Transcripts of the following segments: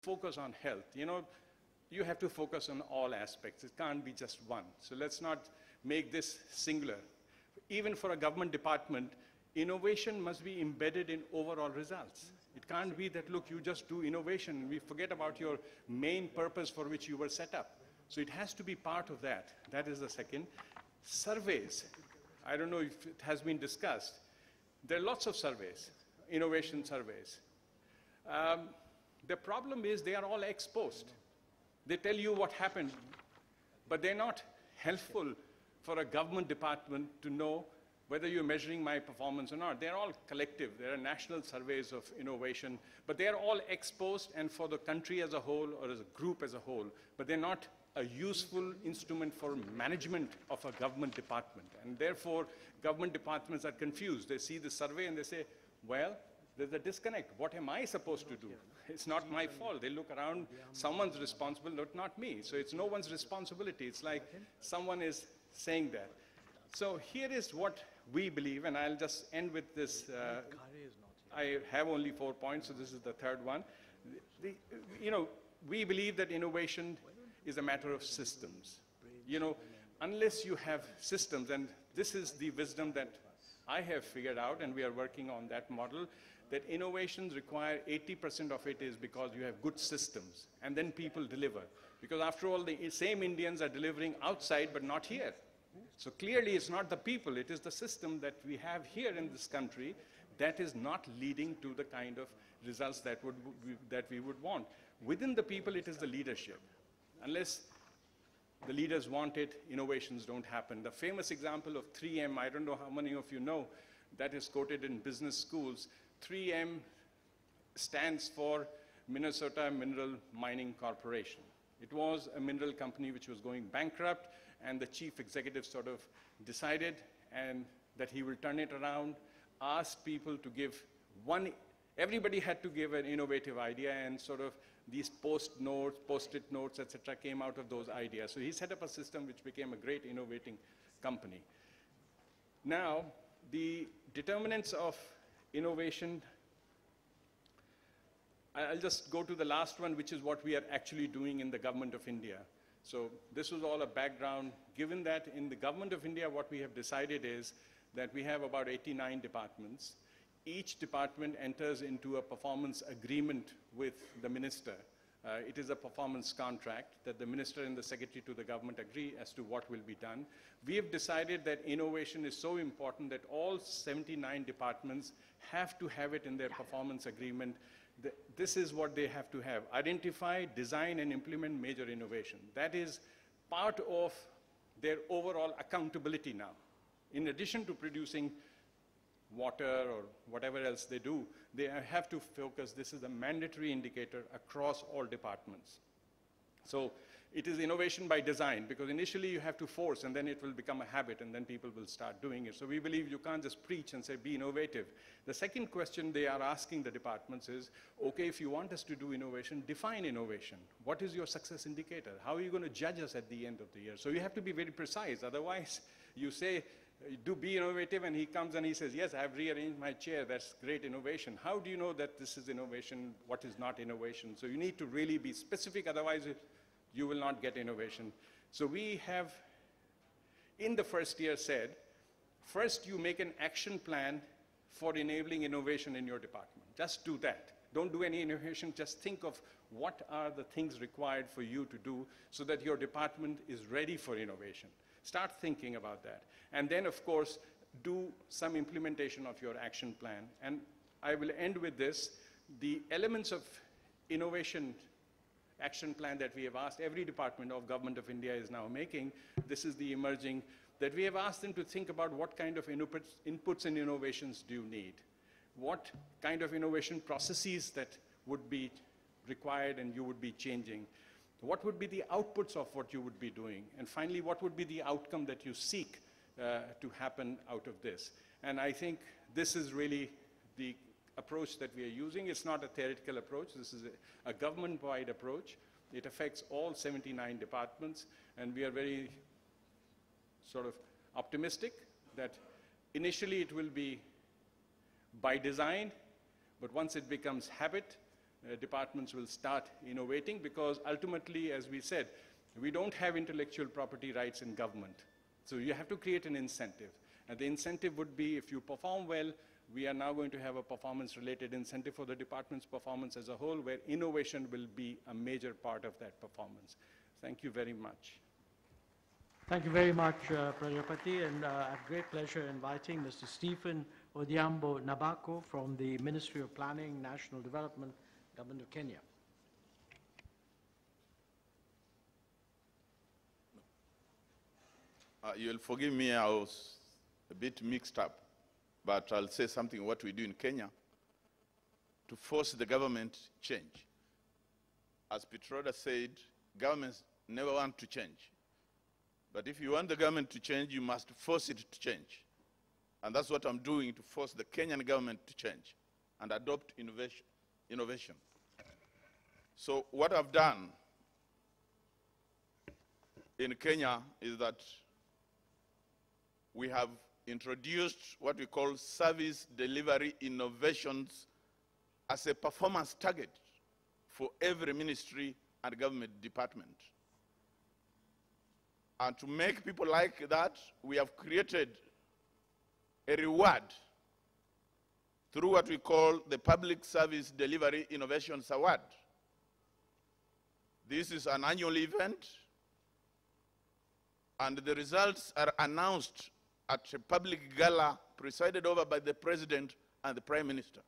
focus on health. You know, you have to focus on all aspects. It can't be just one. So let's not make this singular. Even for a government department, innovation must be embedded in overall results. It can't be that, look, you just do innovation and we forget about your main purpose for which you were set up. So it has to be part of that. That is the second. Surveys. I don't know if it has been discussed. There are lots of surveys, innovation surveys. The problem is they are all ex post. They tell you what happened, but they're not helpful for a government department to know whether you're measuring my performance or not. They're all collective. There are national surveys of innovation, but they're all ex post and for the country as a whole or as a group as a whole, but they're not a useful instrument for management of a government department. And therefore, government departments are confused. They see the survey and they say, well, there's a disconnect. What am I supposed to do? It's not my fault. They look around, someone's responsible, but not me. So it's no one's responsibility. It's like someone is saying that. So here is what we believe, and I'll just end with this. I have only 4 points, so this is the third one. You know, we believe that innovation is a matter of systems. You know, unless you have systems, and this is the wisdom that I have figured out, and we are working on that model, that innovations require 80% of it is because you have good systems, and then people deliver. Because after all, the same Indians are delivering outside, but not here. So clearly it's not the people, it is the system that we have here in this country that is not leading to the kind of results that we would want. Within the people, it is the leadership. Unless the leaders want it, innovations don't happen. The famous example of 3M, I don't know how many of you know, that is quoted in business schools. 3M stands for Minnesota Mineral Mining Corporation. It was a mineral company which was going bankrupt, and the chief executive sort of decided that he will turn it around, asked people to give everybody had to give an innovative idea, and sort of these post-it notes, etc., came out of those ideas. So he set up a system which became a great innovating company. Now, the determinants of innovation, I'll just go to the last one, which is what we are actually doing in the Government of India. So this was all a background. Given that in the Government of India, what we have decided is that we have about 89 departments. Each department enters into a performance agreement with the minister. It is a performance contract that the minister and the secretary to the government agree as to what will be done. We have decided that innovation is so important that all 79 departments have to have it in their performance agreement. This is what they have to have. Identify, design, and implement major innovation. That is part of their overall accountability now. In addition to producing water or whatever else they do, they have to focus. This is a mandatory indicator across all departments. So it is innovation by design, because initially you have to force, and then it will become a habit, and then people will start doing it. So we believe you can't just preach and say, be innovative. The second question they are asking the departments is, okay, if you want us to do innovation, define innovation. What is your success indicator? How are you going to judge us at the end of the year? So you have to be very precise. Otherwise, you say, do be innovative, and he comes and he says, yes, I have rearranged my chair, that's great innovation. How do you know that this is innovation, what is not innovation? So you need to really be specific, otherwise you will not get innovation. So we have, in the first year, said, first you make an action plan for enabling innovation in your department. Just do that. Don't do any innovation, just think of what are the things required for you to do so that your department is ready for innovation. Start thinking about that. And then, of course, do some implementation of your action plan. And I will end with this. The elements of innovation action plan that we have asked every department of Government of India is now making, this is the emerging, that we have asked them to think about what kind of inputs and innovations do you need? What kind of innovation processes that would be required and you would be changing? What would be the outputs of what you would be doing? And finally, what would be the outcome that you seek to happen out of this? And I think this is really the approach that we are using. It's not a theoretical approach. This is a government-wide approach. It affects all 79 departments, and we are very sort of optimistic that initially it will be by design, but once it becomes habit, departments will start innovating, because ultimately, as we said, we don't have intellectual property rights in government. So you have to create an incentive. And the incentive would be, if you perform well, we are now going to have a performance-related incentive for the department's performance as a whole, where innovation will be a major part of that performance. Thank you very much. Thank you very much, Prajapati, and I have great pleasure inviting Mr. Stephen Odhiambo Nabako from the Ministry of Planning, National Development, Government of Kenya. You'll forgive me, I was a bit mixed up, but I'll say something what we do in Kenya to force the government change. As Petroda said, governments never want to change. But if you want the government to change, you must force it to change. And that's what I'm doing, to force the Kenyan government to change and adopt innovation. So what I've done in Kenya is that we have introduced what we call service delivery innovations as a performance target for every ministry and government department. And to make people like that, we have created a reward through what we call the Public Service Delivery Innovations Award. This is an annual event, and the results are announced at a public gala presided over by the President and the Prime Minister.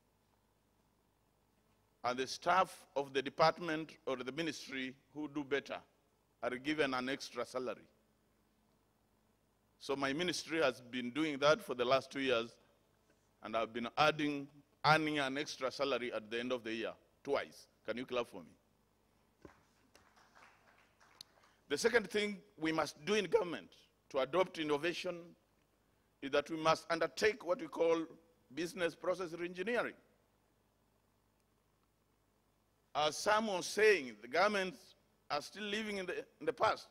And the staff of the department or the ministry who do better are given an extra salary. So my ministry has been doing that for the last 2 years, and I've been earning an extra salary at the end of the year, twice. Can you clap for me? The second thing we must do in government to adopt innovation is that we must undertake what we call business process reengineering. As Sam was saying, the governments are still living in the past,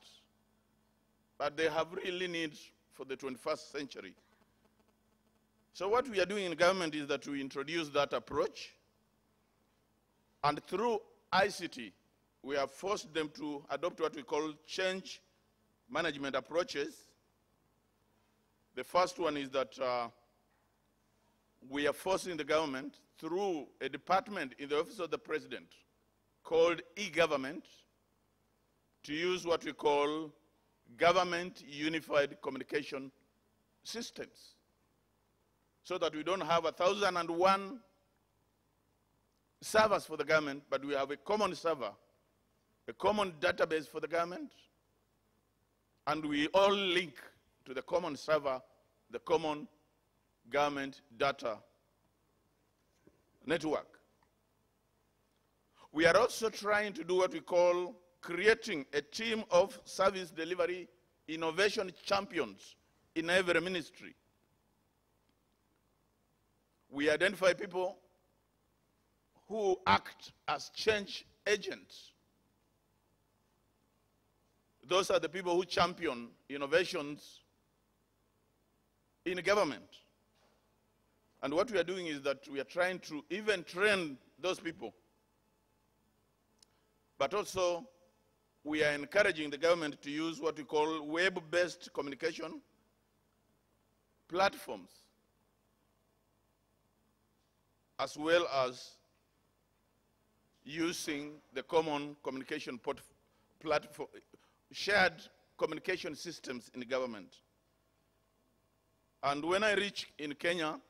but they have really needs for the 21st century. So what we are doing in government is that we introduce that approach, and through ICT, we have forced them to adopt what we call change management approaches. The first one is that we are forcing the government through a department in the Office of the President called e-government to use what we call government unified communication systems, so that we don't have 1,001 servers for the government, but we have a common server, a common database for the government, and we all link to the common server, the common government data network. We are also trying to do what we call creating a team of service delivery innovation champions in every ministry. We identify people who act as change agents. Those are the people who champion innovations in government. And what we are doing is that we are trying to even train those people. But also, we are encouraging the government to use what we call web-based communication platforms, as well as using the common communication platform, shared communication systems in the government. And when I reach in Kenya,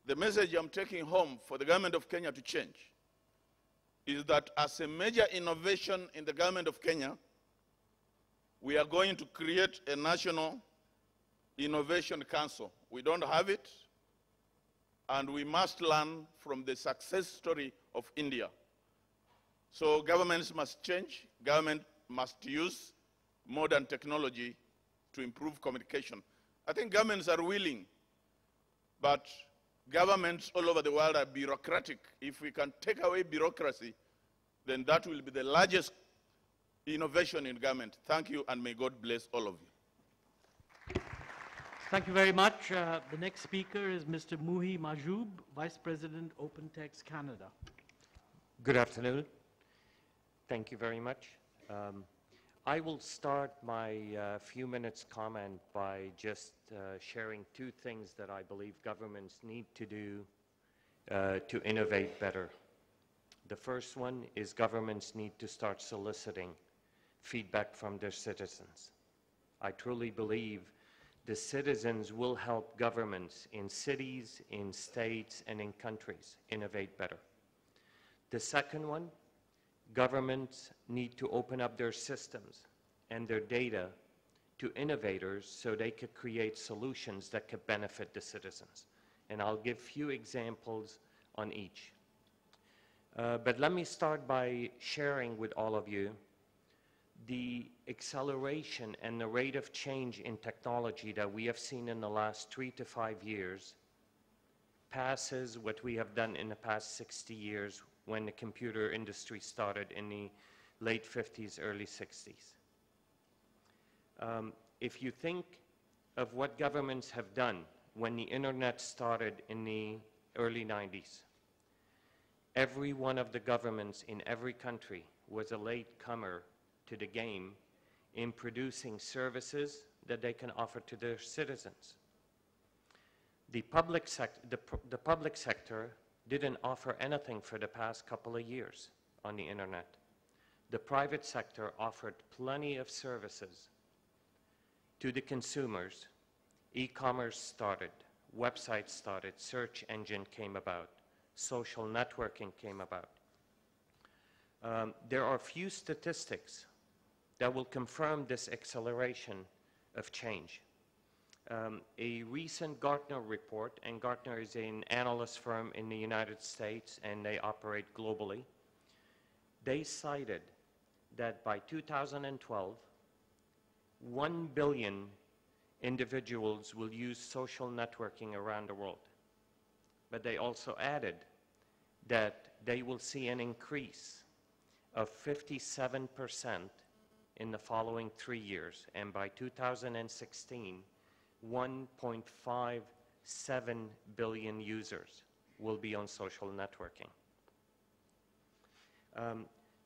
the message I'm taking home for the government of Kenya to change is that as a major innovation in the government of Kenya, we are going to create a National Innovation Council. We don't have it, and we must learn from the success story of India. So governments must change. Government must use modern technology to improve communication. I think governments are willing, but governments all over the world are bureaucratic. If we can take away bureaucracy, then that will be the largest innovation in government. Thank you, and may God bless all of you. Thank you very much. The next speaker is Mr. Muhi Majoub, Vice President, OpenText Canada. Good afternoon. Thank you very much. I will start my few minutes comment by just sharing two things that I believe governments need to do to innovate better. The first one is governments need to start soliciting feedback from their citizens. I truly believe the citizens will help governments in cities, in states, and in countries innovate better. The second one, governments need to open up their systems and their data to innovators so they could create solutions that could benefit the citizens. And I'll give few examples on each. But let me start by sharing with all of you the acceleration and the rate of change in technology that we have seen in the last 3 to 5 years passes what we have done in the past 60 years when the computer industry started in the late 50s, early 60s. If you think of what governments have done when the internet started in the early 90s, every one of the governments in every country was a latecomer to the game in producing services that they can offer to their citizens. The public sector didn't offer anything for the past couple of years on the internet. The private sector offered plenty of services to the consumers. E-commerce started, websites started, search engine came about, social networking came about. There are few statistics that will confirm this acceleration of change. A recent Gartner report, and Gartner is an analyst firm in the United States and they operate globally, they cited that by 2012, 1 billion individuals will use social networking around the world. But they also added that they will see an increase of 57% in the following 3 years, and by 2016, 1.57 billion users will be on social networking.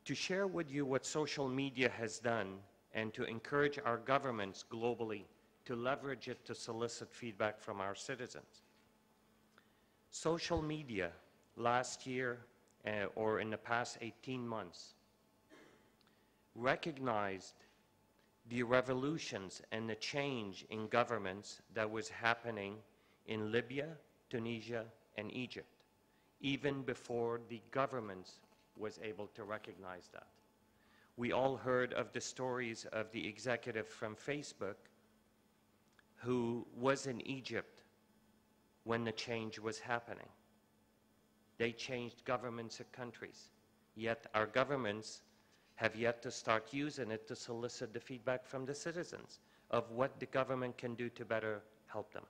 To share with you what social media has done and to encourage our governments globally to leverage it to solicit feedback from our citizens. Social media last year or in the past 18 months recognized the revolutions and the change in governments that was happening in Libya, Tunisia, and Egypt, even before the governments was able to recognize that. We all heard of the stories of the executive from Facebook who was in Egypt when the change was happening. They changed governments of countries, yet our governments have yet to start using it to solicit the feedback from the citizens of what the government can do to better help them.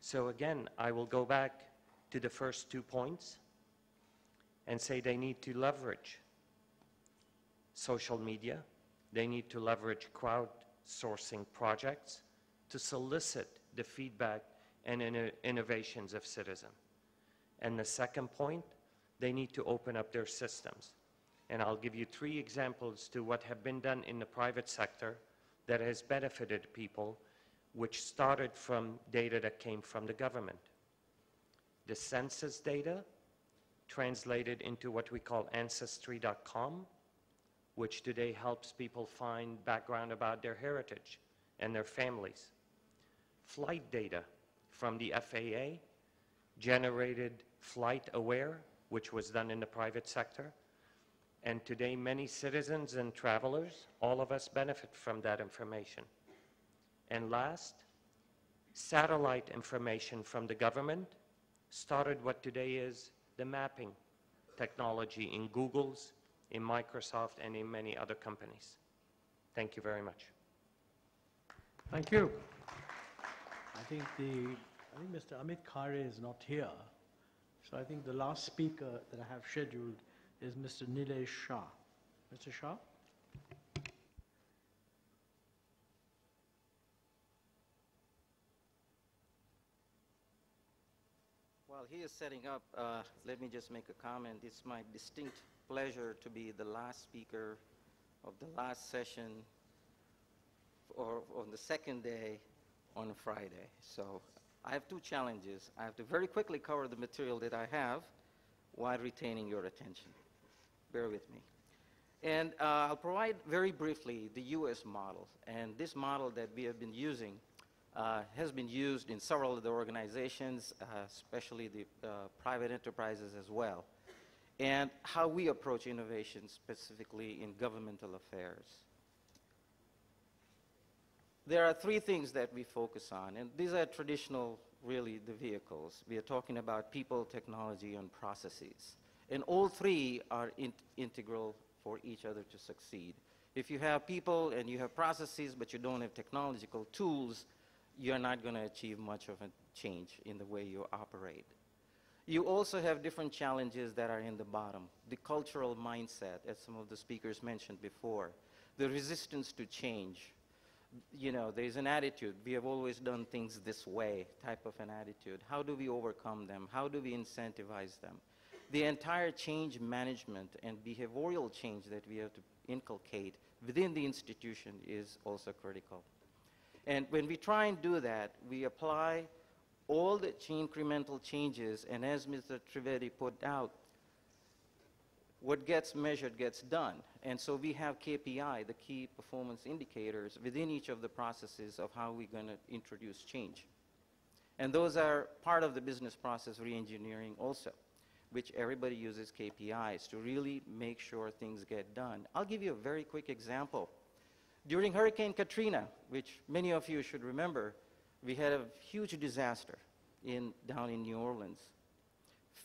So again, I will go back to the first 2 points and say they need to leverage social media, they need to leverage crowdsourcing projects to solicit the feedback and innovations of citizens. And the second point, they need to open up their systems. And I'll give you 3 examples to what have been done in the private sector that has benefited people, which started from data that came from the government. The census data translated into what we call Ancestry.com, which today helps people find background about their heritage and their families. Flight data from the FAA generated Flight Aware, which was done in the private sector. And today, many citizens and travelers, all of us benefit from that information. And last, satellite information from the government started what today is the mapping technology in Google's, in Microsoft, and in many other companies. Thank you very much. Thank you. I think Mr. Amit Khare is not here. So I think the last speaker that I have scheduled is Mr. Nilesh Shah. Mr. Shah? Well, he is setting up, let me just make a comment. It's my distinct pleasure to be the last speaker of the last session or on the second day on a Friday. So I have two challenges. I have to very quickly cover the material that I have while retaining your attention. Bear with me. And I'll provide very briefly the US model. And this model that we have been using has been used in several of the organizations, especially the private enterprises as well, and how we approach innovation specifically in governmental affairs. There are three things that we focus on, and these are traditional, really, the vehicles. We are talking about people, technology, and processes. And all three are integral for each other to succeed. If you have people and you have processes, but you don't have technological tools, you're not going to achieve much of a change in the way you operate. You also have different challenges that are in the bottom. The cultural mindset, as some of the speakers mentioned before. The resistance to change. You know, there's an attitude, we have always done things this way, type of an attitude. How do we overcome them? How do we incentivize them? The entire change management and behavioral change that we have to inculcate within the institution is also critical. And when we try and do that, we apply all the incremental changes, and as Mr. Trivedi put out, what gets measured gets done. And so we have KPI, the key performance indicators, within each of the processes of how we're going to introduce change. And those are part of the business process reengineering also, which everybody uses KPIs to really make sure things get done. I'll give you a very quick example. During Hurricane Katrina, which many of you should remember, we had a huge disaster down in New Orleans.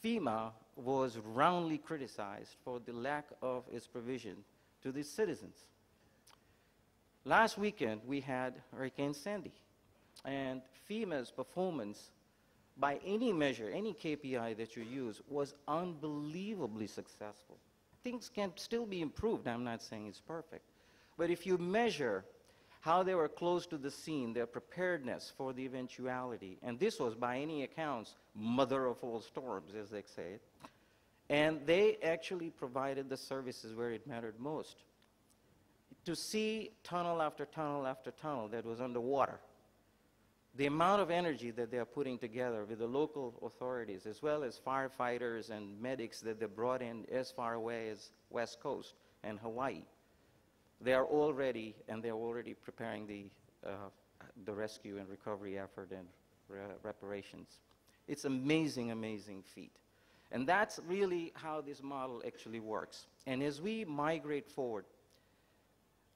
FEMA was roundly criticized for the lack of its provision to the citizens. Last weekend, we had Hurricane Sandy, and FEMA's performance by any measure, any KPI that you use, was unbelievably successful. Things can still be improved. I'm not saying it's perfect. But if you measure how they were close to the scene, their preparedness for the eventuality, and this was, by any accounts, mother of all storms, as they say, and they actually provided the services where it mattered most. To see tunnel after tunnel after tunnel that was underwater, the amount of energy that they are putting together with the local authorities, as well as firefighters and medics that they brought in as far away as West Coast and Hawaii, they are all ready, and they're already preparing the rescue and recovery effort and reparations. It's amazing, amazing feat. And that's really how this model actually works. And as we migrate forward,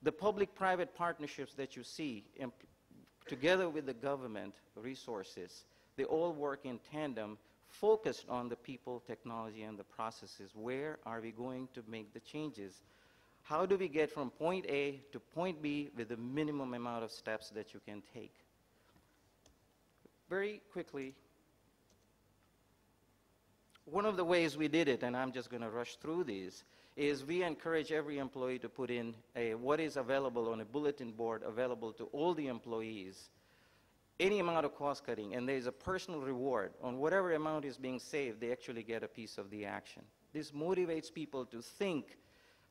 the public-private partnerships that you see, together with the government resources, they all work in tandem, focused on the people, technology, and the processes. Where are we going to make the changes? How do we get from point A to point B with the minimum amount of steps that you can take? Very quickly, one of the ways we did it, and I'm just going to rush through these, is we encourage every employee to put in what is available on a bulletin board available to all the employees, any amount of cost cutting, and there's a personal reward on whatever amount is being saved. They actually get a piece of the action. This motivates people to think,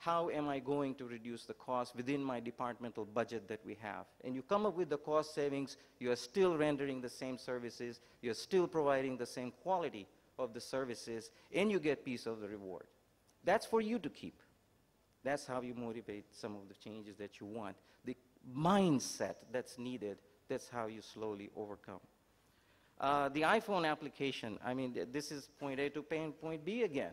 how am I going to reduce the cost within my departmental budget that we have? And you come up with the cost savings, you are still rendering the same services, you're still providing the same quality of the services, and you get piece of the reward. That's for you to keep. That's how you motivate some of the changes that you want. The mindset that's needed, that's how you slowly overcome. The iPhone application, I mean, this is point A to point B again.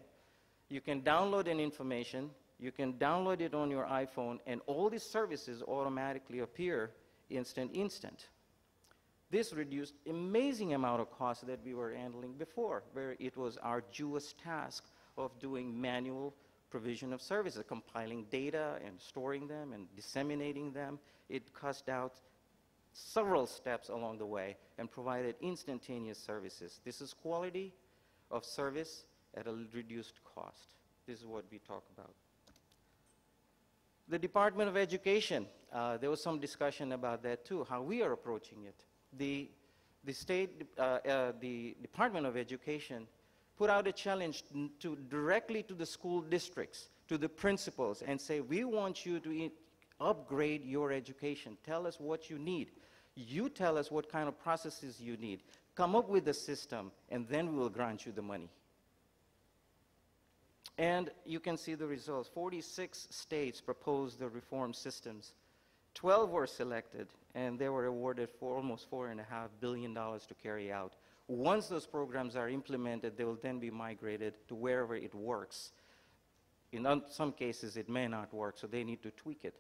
You can download an information, you can download it on your iPhone, and all these services automatically appear instant. This reduced amazing amount of costs that we were handling before, where it was arduous task of doing manual provision of services, compiling data and storing them and disseminating them. It cost out several steps along the way and provided instantaneous services. This is quality of service at a reduced cost. This is what we talk about. The Department of Education, there was some discussion about that too, how we are approaching it. The Department of Education put out a challenge directly to the school districts, to the principals, and say, we want you to upgrade your education. Tell us what you need. You tell us what kind of processes you need. Come up with a system, and then we will grant you the money. And you can see the results. 46 states proposed the reform systems. 12 were selected, and they were awarded for almost $4.5 billion to carry out. Once those programs are implemented, they will then be migrated to wherever it works. In some cases, it may not work, so they need to tweak it.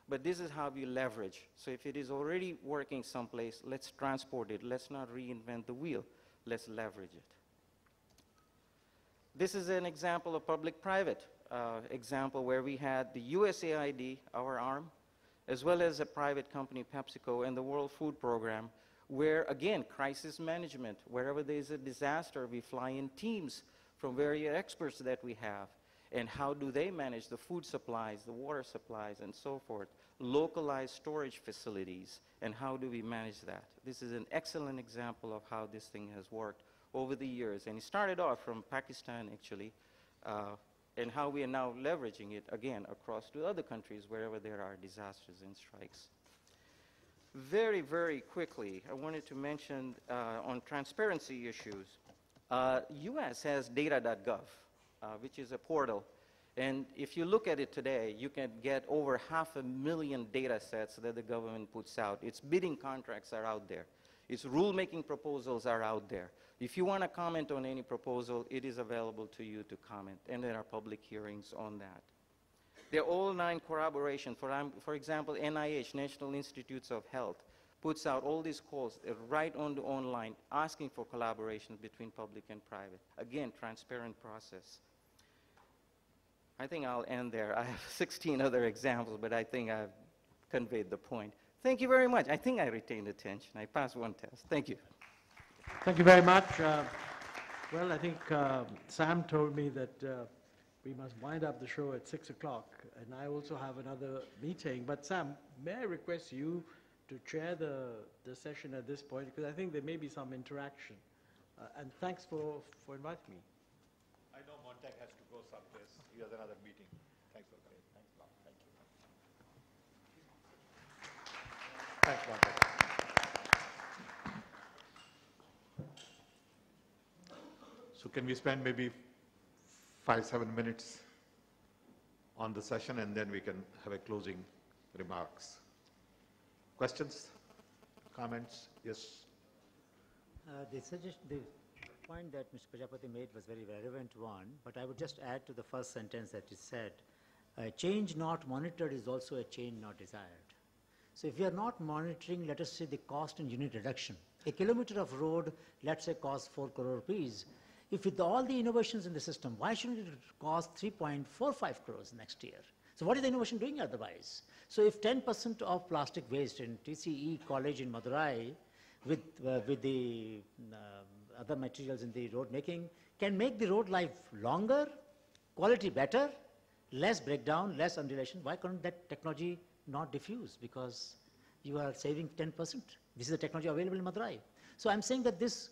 But this is how we leverage. So if it is already working someplace, let's transport it. Let's not reinvent the wheel. Let's leverage it. This is an example of public-private example where we had the USAID, our arm, as well as a private company, PepsiCo, and the World Food Program, where, again, crisis management, wherever there's a disaster, we fly in teams from various experts that we have, and how do they manage the food supplies, the water supplies, and so forth, localized storage facilities, and how do we manage that? This is an excellent example of how this thing has worked over the years, and it started off from Pakistan, actually, and how we are now leveraging it, again, across to other countries wherever there are disasters and strikes. Very, very quickly, I wanted to mention on transparency issues, US has data.gov, which is a portal. And if you look at it today, you can get over 500,000 data sets that the government puts out. Its bidding contracts are out there. Its rulemaking proposals are out there. If you want to comment on any proposal, it is available to you to comment, and there are public hearings on that. They're all 9 corroboration. For example, NIH, National Institutes of Health, puts out all these calls right on the online, asking for collaboration between public and private. Again, transparent process. I think I'll end there. I have 16 other examples, but I think I've conveyed the point. Thank you very much. I think I retained attention. I passed one test. Thank you. Thank you very much. Well, I think Sam told me that we must wind up the show at 6 o'clock, and I also have another meeting. But Sam, may I request you to chair the session at this point, because I think there may be some interaction. And thanks for inviting me. I know Montag has to go someplace. He has another meeting. Thanks for coming. Thanks a lot. Thank you. Thanks, Montag. So can we spend maybe 5-7 minutes on the session, and then we can have a closing remarks. Questions? Comments? Yes? The point that Mr. Prajapati made was very relevant one, but I would just add to the first sentence that he said, change not monitored is also a change not desired. So if we are not monitoring, let us say, the cost and unit reduction. A kilometer of road, let's say, costs 4 crore rupees. If with all the innovations in the system, why shouldn't it cost 3.45 crores next year? So what is the innovation doing otherwise? So if 10% of plastic waste in TCE College in Madurai with the other materials in the road making can make the road life longer, quality better, less breakdown, less undulation, why couldn't that technology not diffuse? Because you are saving 10%. This is the technology available in Madurai. So I'm saying that this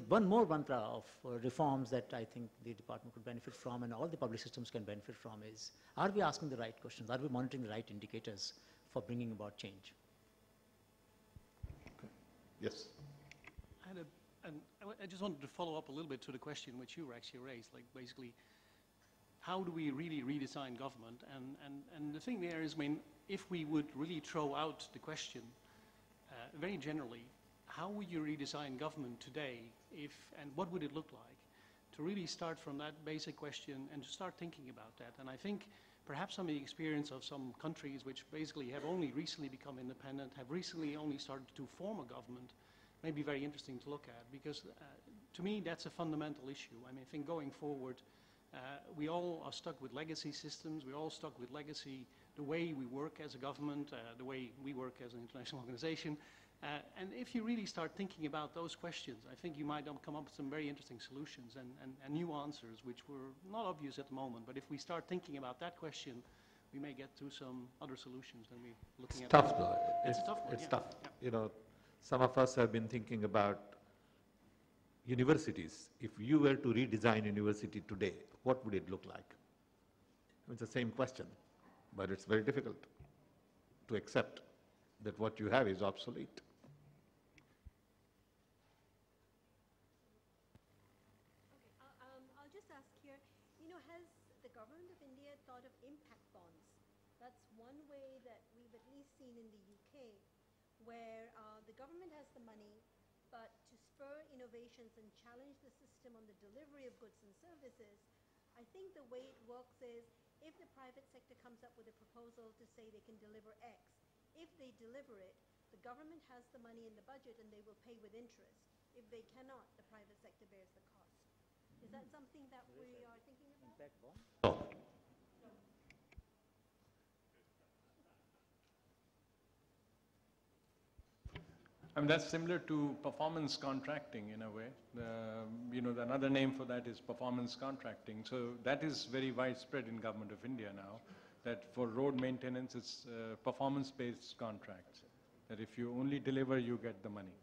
one more mantra of reforms that I think the department could benefit from and all the public systems can benefit from is, are we asking the right questions? Are we monitoring the right indicators for bringing about change? Okay. Yes. I just wanted to follow up a little bit to the question which you actually raised, like basically, how do we really redesign government? And the thing there is, I mean, if we would really throw out the question very generally, how would you redesign government today, and what would it look like? To really start from that basic question and to start thinking about that. And I think perhaps some of the experience of some countries which basically have only recently become independent, have recently only started to form a government, may be very interesting to look at, because to me that's a fundamental issue. I mean, I think going forward, we all are stuck with legacy systems, we're all stuck with legacy, the way we work as a government, the way we work as an international organization. And if you really start thinking about those questions, I think you might come up with some very interesting solutions and new answers, which were not obvious at the moment. But if we start thinking about that question, we may get to some other solutions than we're looking at. It's tough, though. It's a tough one, It's yeah. tough. Yeah. You know, some of us have been thinking about universities, if you were to redesign university today, what would it look like? It's the same question, but it's very difficult to accept that what you have is obsolete. I'll just ask here, has the government of India thought of impact bonds? That's one way that we've at least seen in the UK, where the government has the money, but to spur innovations and challenge the system on the delivery of goods and services, I think the way it works is, if the private sector comes up with a proposal to say they can deliver X, if they deliver it, the government has the money in the budget and they will pay with interest. If they cannot, the private sector bears the cost. Is that something that we are thinking about? Impact bond? No. I mean, that's similar to performance contracting in a way. Another name for that is performance contracting. So that is very widespread in Government of India now, that for road maintenance, it's performance-based contracts, that if you only deliver, you get the money.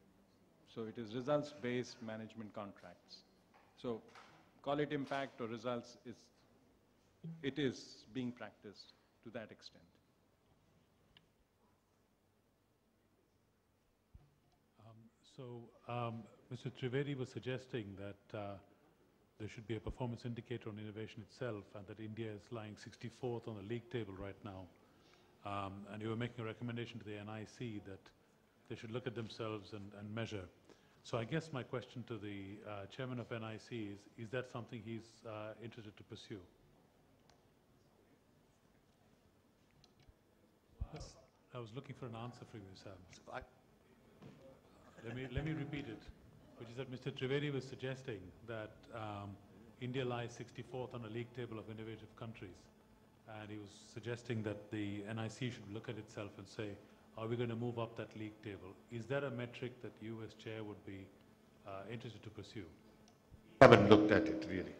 So it is results-based management contracts. So call it impact or results, it is being practiced to that extent. Mr. Trivedi was suggesting that there should be a performance indicator on innovation itself, and that India is lying 64th on the league table right now. And you were making a recommendation to the NIC that they should look at themselves and measure. So I guess my question to the chairman of NIC is that something he's interested to pursue? I was looking for an answer from you, Sam. Let me repeat it, which is that Mr. Trivedi was suggesting that India lies 64th on a league table of innovative countries, and he was suggesting that the NIC should look at itself and say, are we going to move up that league table? Is that a metric that you as chair would be interested to pursue? We haven't looked at it really.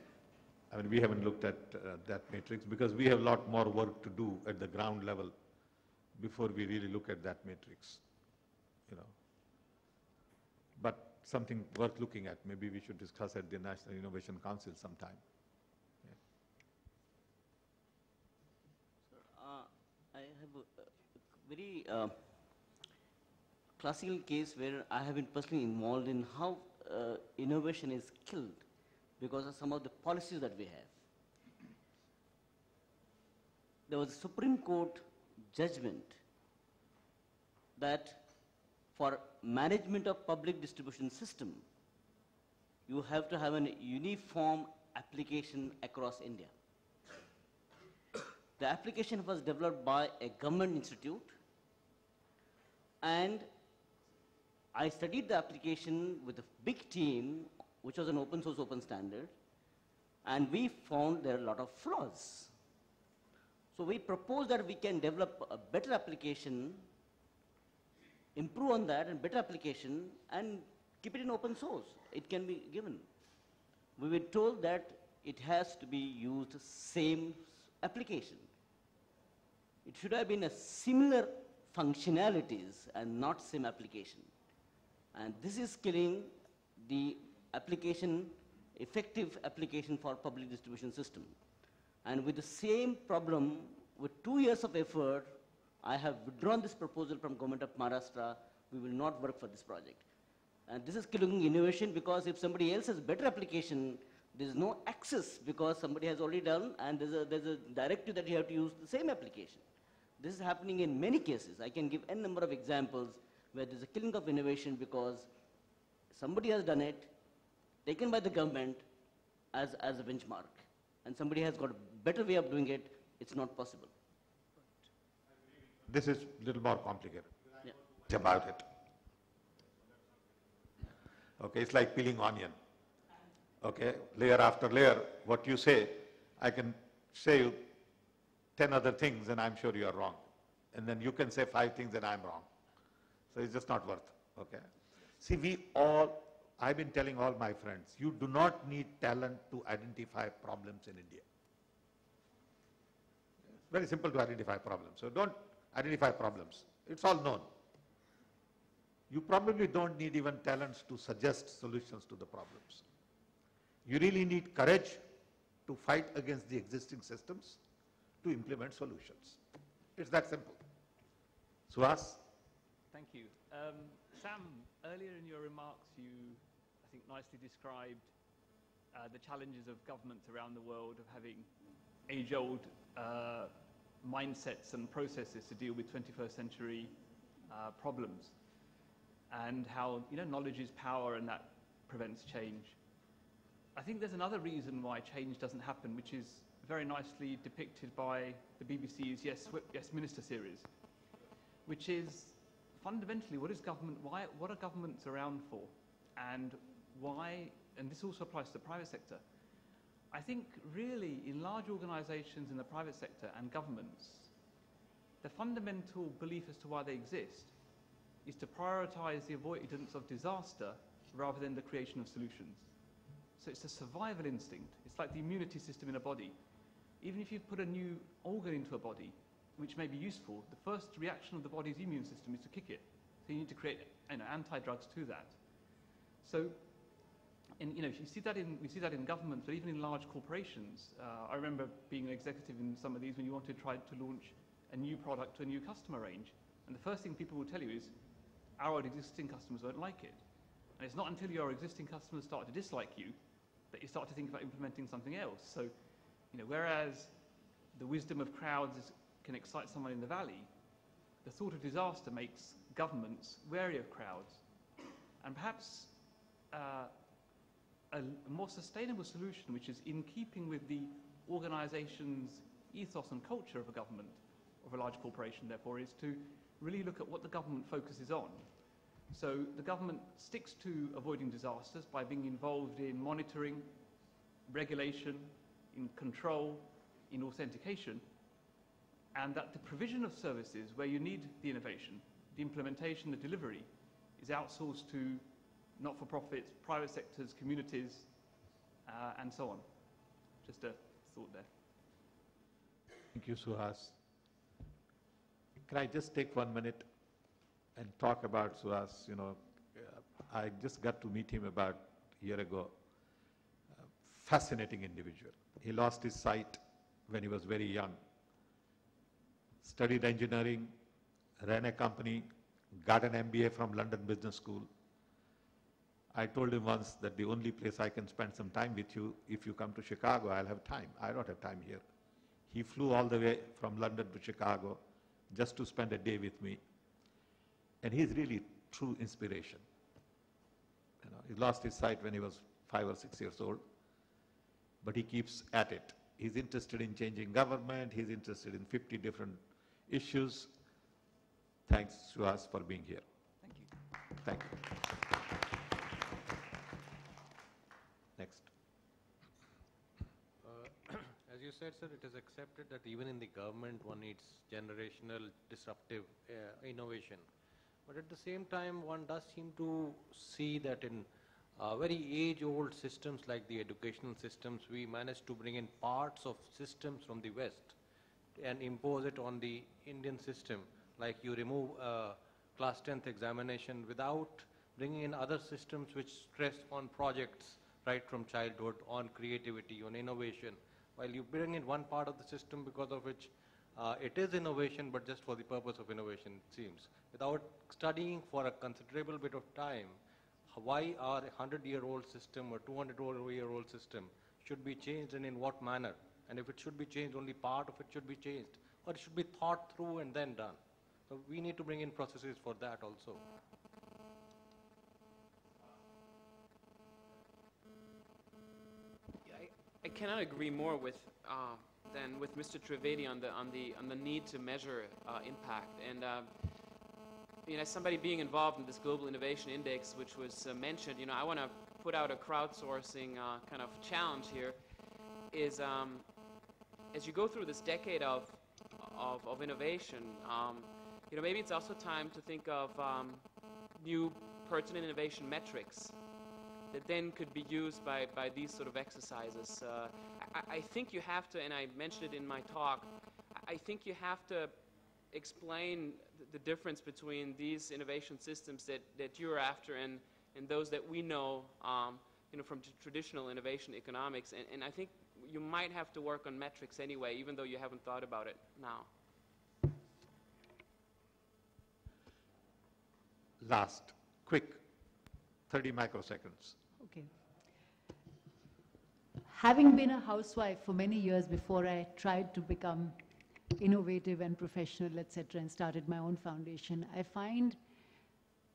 I mean, we haven't looked at that matrix because we have a lot more work to do at the ground level before we really look at that matrix, But something worth looking at. Maybe we should discuss at the National Innovation Council sometime. I have a very classical case where I have been personally involved in how innovation is killed because of some of the policies that we have. There was a Supreme Court judgment that for management of public distribution system, you have to have a uniform application across India. The application was developed by a government institute, and I studied the application with a big team, which was an open source, open standard, and we found there are a lot of flaws. So we proposed that we can develop a better application, improve on that and better application, and keep it in open source. It can be given. We were told that it has to be used same application. It should have been a similar functionalities and not same application. And this is killing the application, effective application for public distribution system. And with the same problem, with 2 years of effort, I have withdrawn this proposal from Government of Maharashtra. We will not work for this project. And this is killing innovation because if somebody else has better application, there is no access because somebody has already done, and there's a directive that you have to use the same application. This is happening in many cases. I can give n number of examples where there's a killing of innovation because somebody has done it, taken by the government as a benchmark, and somebody has got a better way of doing it. It's not possible. This is a little more complicated. Yeah. About it. Okay, it's like peeling onion. Okay, layer after layer, what you say, I can say you 10 other things and I'm sure you are wrong. And then you can say 5 things and I'm wrong. So it's just not worth, okay? See, I've been telling all my friends, you do not need talent to identify problems in India. It's very simple to identify problems. So don't identify problems. It's all known. you probably don't need even talents to suggest solutions to the problems. You really need courage to fight against the existing systems to implement solutions. It's that simple. Suhas? Thank you. Sam, earlier in your remarks, you, I think, nicely described the challenges of governments around the world of having age-old mindsets and processes to deal with 21st century problems, and how knowledge is power and that prevents change. I think there's another reason why change doesn't happen, which is very nicely depicted by the BBC's Yes Minister series, which is fundamentally what are governments around for, and why, and this also applies to the private sector. I think really in large organizations in the private sector and governments, the fundamental belief as to why they exist is to prioritize the avoidance of disaster rather than the creation of solutions. So it's a survival instinct. It's like the immunity system in a body. Even if you put a new organ into a body, which may be useful, the first reaction of the body's immune system is to kick it. So you need to create anti-drugs to that. So, and we see that in governments, but even in large corporations. I remember being an executive in some of these when you want to try to launch a new product to a new customer range. And the first thing people will tell you is, our existing customers don't like it. And it's not until your existing customers start to dislike you that you start to think about implementing something else. So, whereas the wisdom of crowds can excite someone in the valley, the thought of disaster makes governments wary of crowds. And perhaps a more sustainable solution, which is in keeping with the organization's ethos and culture of a government, of a large corporation, therefore, is to really look at what the government focuses on. So the government sticks to avoiding disasters by being involved in monitoring, regulation, in control, in authentication, and that the provision of services where you need the innovation, the implementation, the delivery, is outsourced to not-for-profits, private sectors, communities, and so on. Just a thought there. Thank you, Suhas. Can I just take 1 minute and talk about Suhas? I just got to meet him about a year ago. Fascinating individual. He lost his sight when he was very young. Studied engineering, ran a company, got an MBA from London Business School. I told him once that the only place I can spend some time with you, if you come to Chicago, I'll have time. I don't have time here. He flew all the way from London to Chicago just to spend a day with me. And he's really true inspiration. He lost his sight when he was 5 or 6 years old, but he keeps at it. He's interested in changing government. He's interested in 50 different issues. Thanks, Suhas, for being here. Thank you. Thank you. Next. As you said, sir, it is accepted that even in the government one needs generational disruptive innovation. But at the same time, one does seem to see that in very age-old systems like the educational systems, we managed to bring in parts of systems from the West and impose it on the Indian system. Like you remove class 10th examination without bringing in other systems which stress on projects right from childhood, on creativity, on innovation. While you bring in one part of the system because of which it is innovation, but just for the purpose of innovation, it seems. Without studying for a considerable bit of time, why our 100-year-old system or 200-year-old system should be changed and in what manner? And if it should be changed, only part of it should be changed, or it should be thought through and then done. So we need to bring in processes for that also. I cannot agree more with than with Mr. Trivedi on the need to measure impact. And as somebody being involved in this Global Innovation Index, which was mentioned, I want to put out a crowdsourcing kind of challenge here. Is as you go through this decade of innovation, maybe it's also time to think of new pertinent innovation metrics that then could be used by these sort of exercises. I think you have to, and I mentioned it in my talk, I think you have to explain the difference between these innovation systems that you're after and those that we know, from traditional innovation economics. And I think you might have to work on metrics anyway, even though you haven't thought about it now. Last, quick, 30 microseconds. Okay. Having been a housewife for many years before I tried to become innovative and professional, etc., and started my own foundation, I find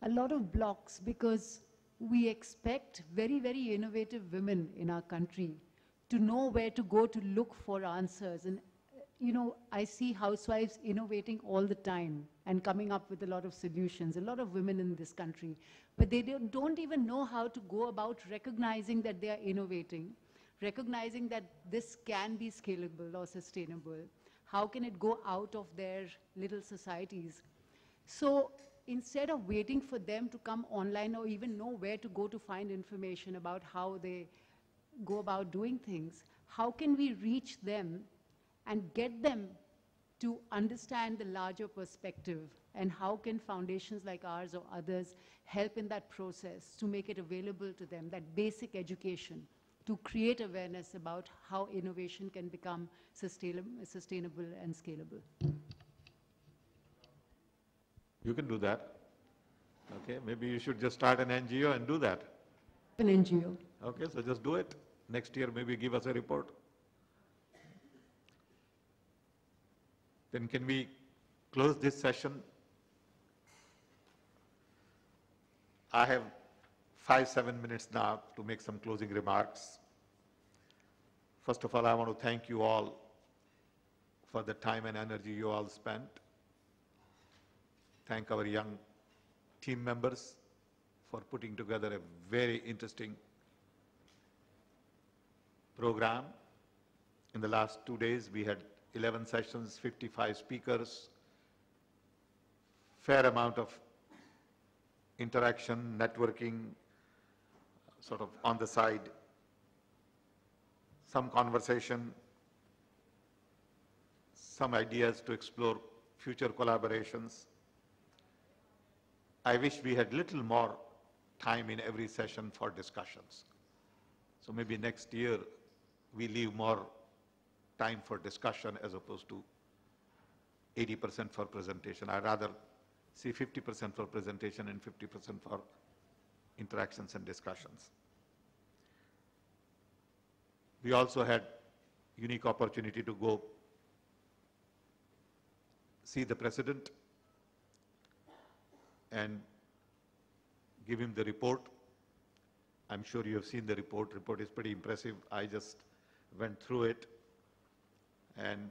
a lot of blocks because we expect very, very innovative women in our country to know where to go to look for answers. And, I see housewives innovating all the time and coming up with a lot of solutions, a lot of women in this country, but they don't even know how to go about recognizing that they are innovating, recognizing that this can be scalable or sustainable. How can it go out of their little societies? So instead of waiting for them to come online or even know where to go to find information about how they go about doing things, how can we reach them and get them to understand the larger perspective? And how can foundations like ours or others help in that process to make it available to them, that basic education, to create awareness about how innovation can become sustainable and scalable? You can do that. Okay, maybe you should just start an NGO and do that. An NGO. Okay, so just do it. Next year, maybe give us a report. Then can we close this session? I have 5-7 minutes now to make some closing remarks. First of all, I want to thank you all for the time and energy you all spent. Thank our young team members for putting together a very interesting program. In the last 2 days, we had 11 sessions, 55 speakers, fair amount of interaction, networking, sort of on the side, some conversation, some ideas to explore future collaborations. I wish we had little more time in every session for discussions. So maybe next year we leave more time for discussion as opposed to 80% for presentation. I'd rather see 50% for presentation and 50% for interactions and discussions. We also had unique opportunity to go see the president and give him the report. I'm sure you have seen the report. Report is pretty impressive. I just went through it, and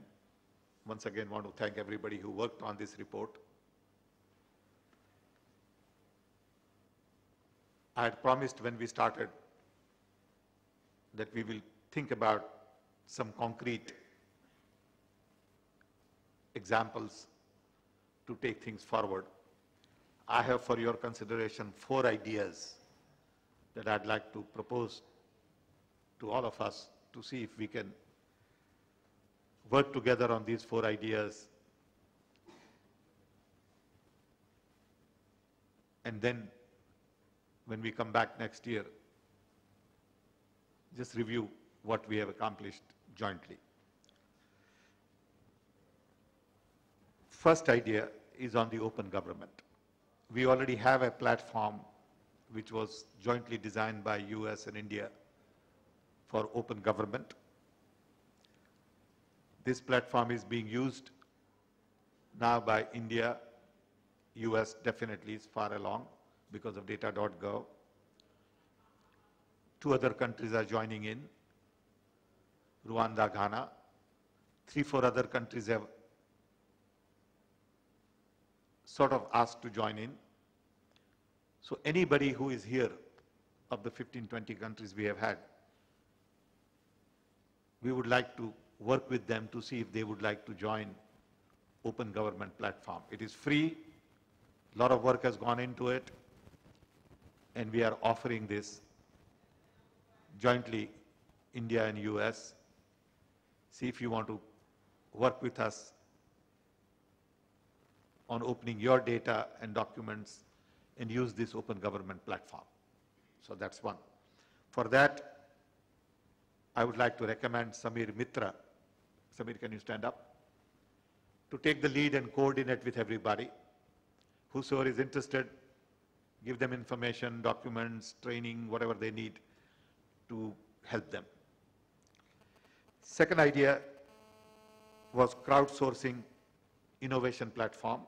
once again want to thank everybody who worked on this report. I had promised when we started that we will think about some concrete examples to take things forward. I have for your consideration 4 ideas that I'd like to propose to all of us to see if we can work together on these 4 ideas, and then when we come back next year, just review what we have accomplished jointly. First idea is on the open government. We already have a platform which was jointly designed by US and India for open government. This platform is being used now by India. US definitely is far along because of data.gov. 2 other countries are joining in, Rwanda, Ghana. 3-4 other countries have sort of asked to join in. So anybody who is here of the 15-20 countries we have had, we would like to work with them to see if they would like to join open government platform. It is free, a lot of work has gone into it, and we are offering this jointly, India and US. See if you want to work with us on opening your data and documents and use this open government platform. So that's one. For that, I would like to recommend Samir Mitra. Samir, can you stand up? To take the lead and coordinate with everybody. Whosoever is interested, give them information, documents, training, whatever they need to help them. Second idea was crowdsourcing innovation platform.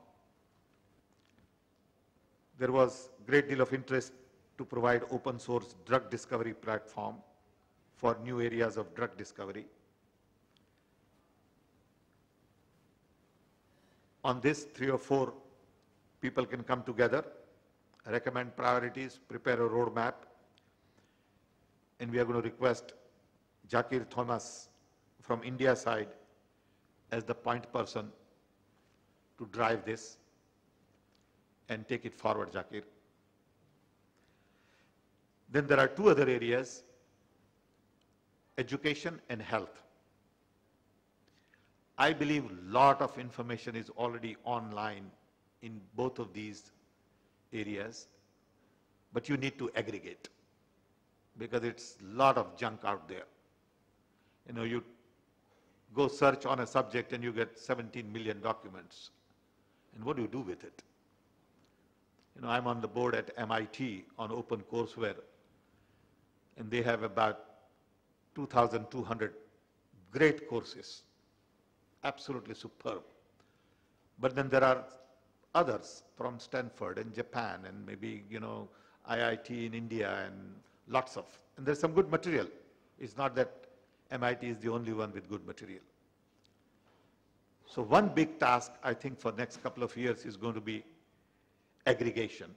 There was great deal of interest to provide open source drug discovery platform for new areas of drug discovery. On this, 3 or 4 people can come together, recommend priorities, prepare a roadmap, and we are going to request Jakir Thomas from India side as the point person to drive this and take it forward, Jakir. Then there are 2 other areas, education and health. I believe a lot of information is already online in both of these areas, but you need to aggregate because it's a lot of junk out there. You know, you go search on a subject and you get 17 million documents. And what do you do with it? You know, I'm on the board at MIT on OpenCourseWare, and they have about 2,200 great courses, absolutely superb. But then there are others from Stanford and Japan and maybe, you know, IIT in India and lots of, and there's some good material. It's not that MIT is the only one with good material. So one big task, I think, for next couple of years is going to be aggregation.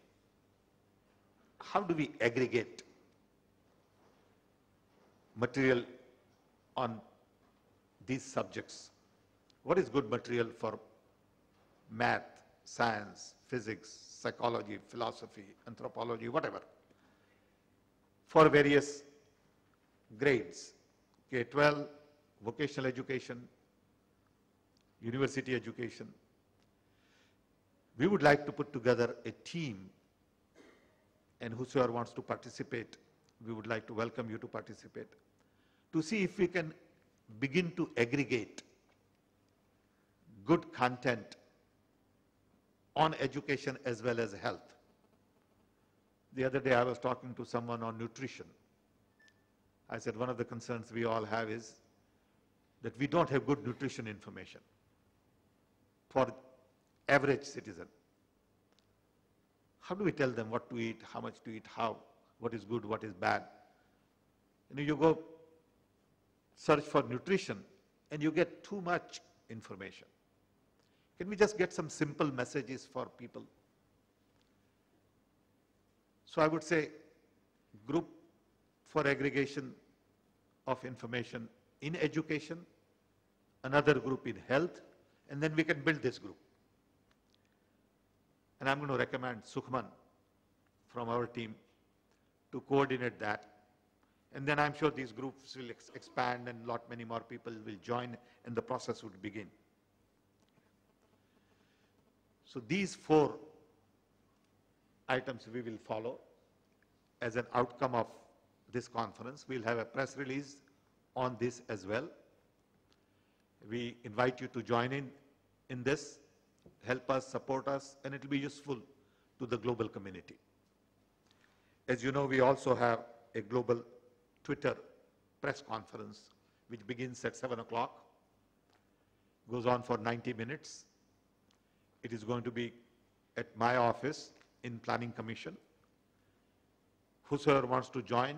How do we aggregate material on these subjects? What is good material for math, science, physics, psychology, philosophy, anthropology, whatever, for various grades, K-12, vocational education, university education. We would like to put together a team, and whosoever wants to participate, we would like to welcome you to participate, to see if we can begin to aggregate good content on education as well as health. The other day I was talking to someone on nutrition. I said one of the concerns we all have is that we don't have good nutrition information for average citizen. How do we tell them what to eat, how much to eat, how, what is good, what is bad? You know, you go search for nutrition and you get too much information. Can we just get some simple messages for people? So I would say group for aggregation of information in education, another group in health, and then we can build this group. And I'm going to recommend Sukhman from our team to coordinate that. And then I'm sure these groups will expand and many more people will join and the process would begin. So these 4 items we will follow as an outcome of this conference. We'll have a press release on this as well. We invite you to join in this, help us, support us, and it will be useful to the global community. As you know, we also have a global Twitter press conference which begins at 7 o'clock, goes on for 90 minutes. It is going to be at my office in Planning Commission. Whosoever wants to join,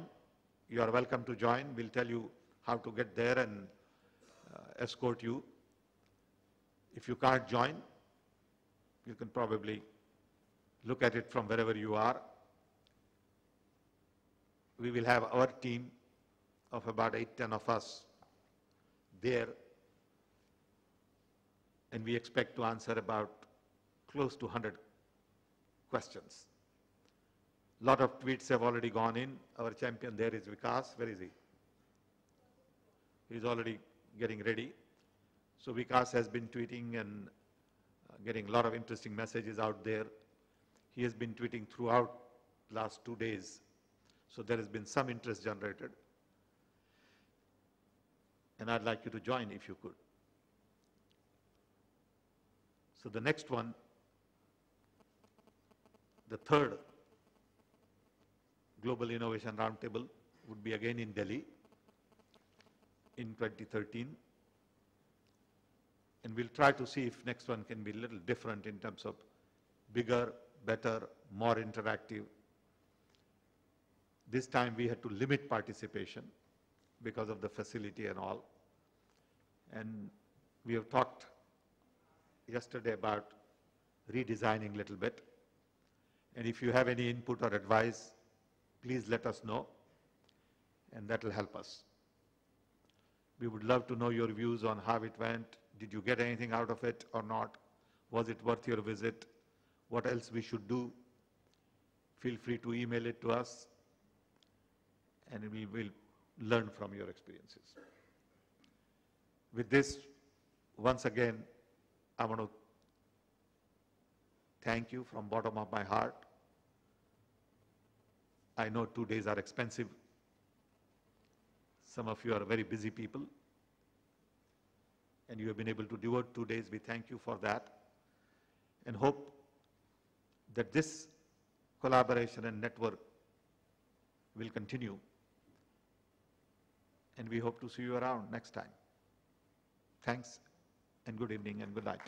you are welcome to join. We'll tell you how to get there and escort you. If you can't join, you can probably look at it from wherever you are. We will have our team of about 8-10 of us there, and we expect to answer about close to 100 questions. A lot of tweets have already gone in. Our champion there is Vikas. Where is he? He's already getting ready. So Vikas has been tweeting and getting a lot of interesting messages out there. He has been tweeting throughout last 2 days, so there has been some interest generated. And I'd like you to join if you could. So the next one, the third Global Innovation Roundtable would be again in Delhi in 2013. And we'll try to see if next one can be a little different in terms of bigger, better, more interactive. This time we had to limit participation because of the facility and all. And we have talked yesterday about redesigning a little bit. And if you have any input or advice, please let us know, and that will help us. We would love to know your views on how it went. Did you get anything out of it or not? Was it worth your visit? What else we should do? Feel free to email it to us, and we will learn from your experiences. With this, once again, I want to thank you from the bottom of my heart. I know 2 days are expensive. Some of you are very busy people, and you have been able to devote 2 days. We thank you for that, and hope that this collaboration and network will continue, and we hope to see you around next time. Thanks, and good evening, and good night.